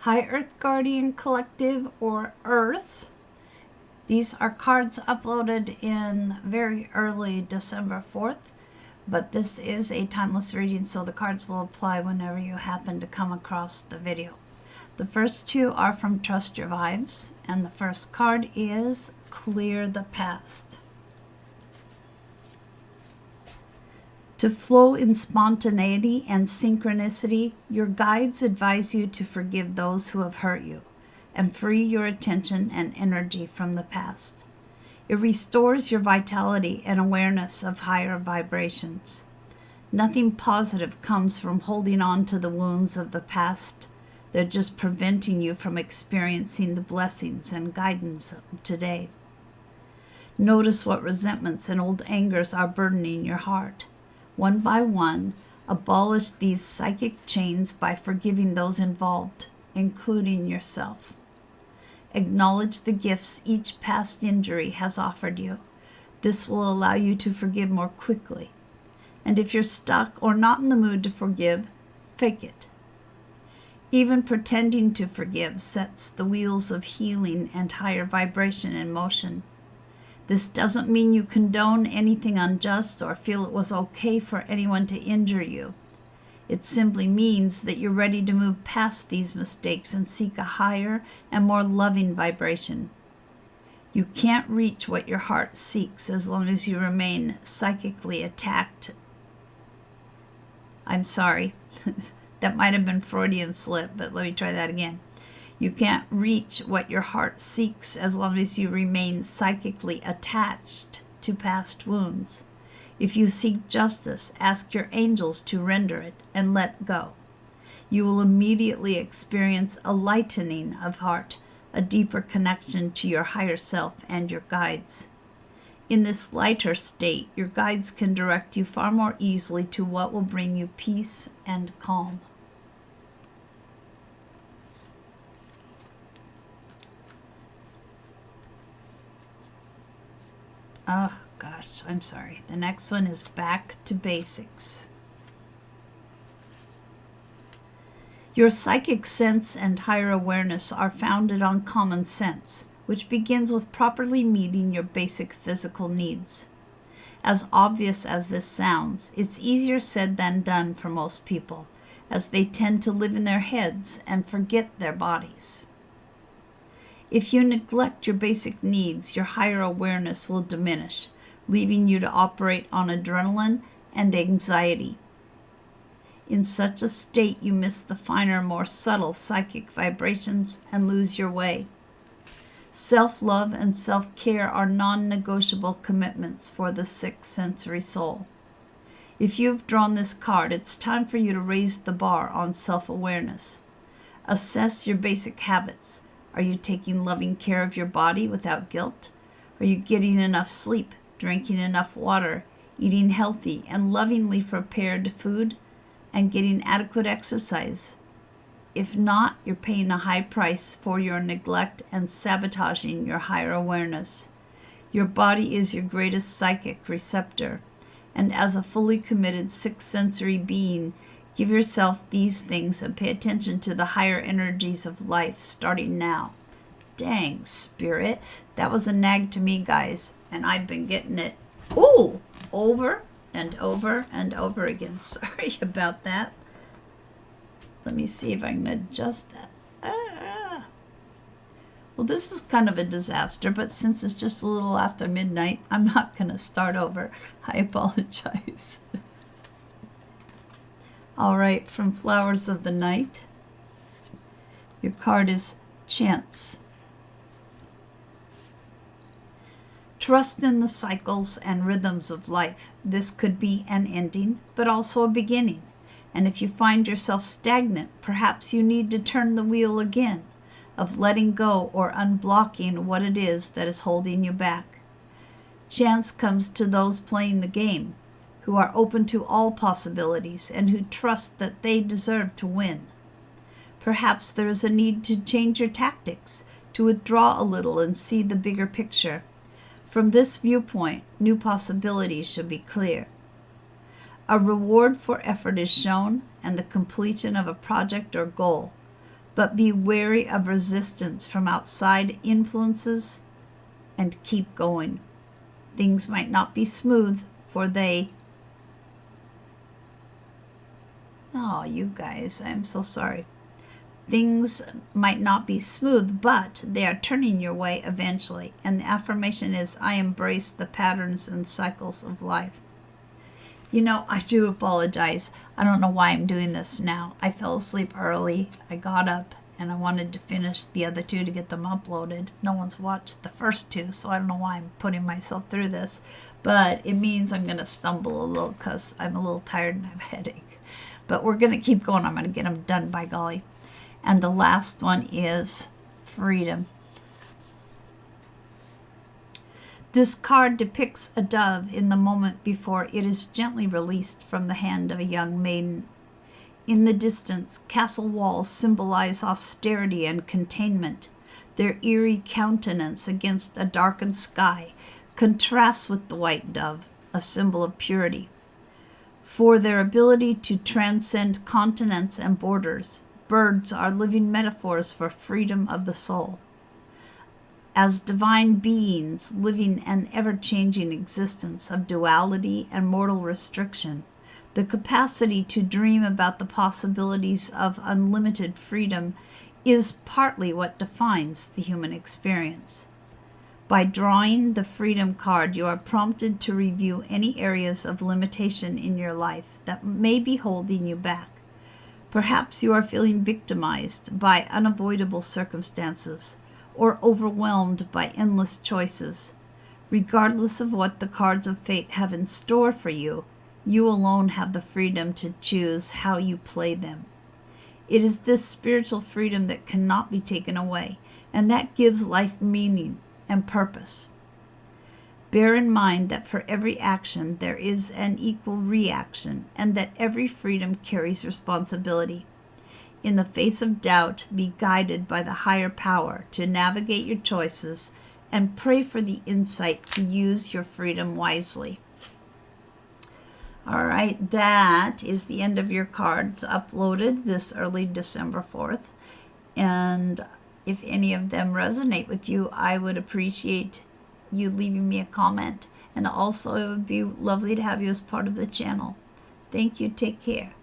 High Earth Guardian Collective, or Earth. These are cards uploaded in very early December 4th, but this is a timeless reading, so the cards will apply whenever you happen to come across the video. The first two are from Trust Your Vibes, and the first card is Clear the Past. To flow in spontaneity and synchronicity, your guides advise you to forgive those who have hurt you and free your attention and energy from the past. It restores your vitality and awareness of higher vibrations. Nothing positive comes from holding on to the wounds of the past. They're just preventing you from experiencing the blessings and guidance of today. Notice what resentments and old angers are burdening your heart. One by one, abolish these psychic chains by forgiving those involved, including yourself. Acknowledge the gifts each past injury has offered you. This will allow you to forgive more quickly. And if you're stuck or not in the mood to forgive, fake it. Even pretending to forgive sets the wheels of healing and higher vibration in motion. This doesn't mean you condone anything unjust or feel it was okay for anyone to injure you. It simply means that you're ready to move past these mistakes and seek a higher and more loving vibration. You can't reach what your heart seeks as long as you remain psychically attacked. I'm sorry, that might have been Freudian slip, but let me try that again. You can't reach what your heart seeks as long as you remain psychically attached to past wounds. If you seek justice, ask your angels to render it and let go. You will immediately experience a lightening of heart, a deeper connection to your higher self and your guides. In this lighter state, your guides can direct you far more easily to what will bring you peace and calm. Oh gosh, I'm sorry. The next one is Back to Basics. Your psychic sense and higher awareness are founded on common sense, which begins with properly meeting your basic physical needs. As obvious as this sounds, it's easier said than done for most people, as they tend to live in their heads and forget their bodies. If you neglect your basic needs, your higher awareness will diminish, leaving you to operate on adrenaline and anxiety. In such a state, you miss the finer, more subtle psychic vibrations and lose your way. Self-love and self-care are non-negotiable commitments for the sixth sensory soul. If you've drawn this card, it's time for you to raise the bar on self-awareness. Assess your basic habits. Are you taking loving care of your body without guilt? Are you getting enough sleep, drinking enough water, eating healthy and lovingly prepared food, and getting adequate exercise? If not, you're paying a high price for your neglect and sabotaging your higher awareness. Your body is your greatest psychic receptor, and as a fully committed sixth sensory being, give yourself these things and pay attention to the higher energies of life starting now. Dang, Spirit. That was a nag to me, guys, and I've been getting it over and over and over again. Sorry about that. Let me see if I can adjust that. Well, this is kind of a disaster, but since it's just a little after midnight, I'm not going to start over. I apologize. All right, from Flowers of the Night, your card is Chance. Trust in the cycles and rhythms of life. This could be an ending, but also a beginning. And if you find yourself stagnant, perhaps you need to turn the wheel again, of letting go or unblocking what it is that is holding you back. Chance comes to those playing the game, who are open to all possibilities and who trust that they deserve to win. Perhaps there is a need to change your tactics, to withdraw a little and see the bigger picture. From this viewpoint, new possibilities should be clear. A reward for effort is shown and the completion of a project or goal. but be wary of resistance from outside influences and keep going. Things might not be smooth, for they... Oh, you guys, I'm so sorry. Things might not be smooth, but they are turning your way eventually. And the affirmation is, I embrace the patterns and cycles of life. You know, I do apologize. I don't know why I'm doing this now. I fell asleep early. I got up and I wanted to finish the other two to get them uploaded. No one's watched the first two, so I don't know why I'm putting myself through this. But it means I'm going to stumble a little because I'm a little tired and I have a headache. But we're going to keep going. I'm going to get them done, by golly. And the last one is freedom. This card depicts a dove in the moment before it is gently released from the hand of a young maiden. In the distance, castle walls symbolize austerity and containment. Their eerie countenance against a darkened sky contrasts with the white dove, a symbol of purity. For their ability to transcend continents and borders, birds are living metaphors for freedom of the soul. As divine beings living an ever-changing existence of duality and mortal restriction, the capacity to dream about the possibilities of unlimited freedom is partly what defines the human experience. By drawing the Freedom card, you are prompted to review any areas of limitation in your life that may be holding you back. Perhaps you are feeling victimized by unavoidable circumstances or overwhelmed by endless choices. Regardless of what the cards of fate have in store for you, you alone have the freedom to choose how you play them. It is this spiritual freedom that cannot be taken away, and that gives life meaning and purpose. Bear in mind that for every action there is an equal reaction, and that every freedom carries responsibility. In the face of doubt, be guided by the higher power to navigate your choices and pray for the insight to use your freedom wisely. All right, that is the end of your cards uploaded this early December 4th. And if any of them resonate with you, I would appreciate you leaving me a comment. And also, it would be lovely to have you as part of the channel. Thank you. Take care.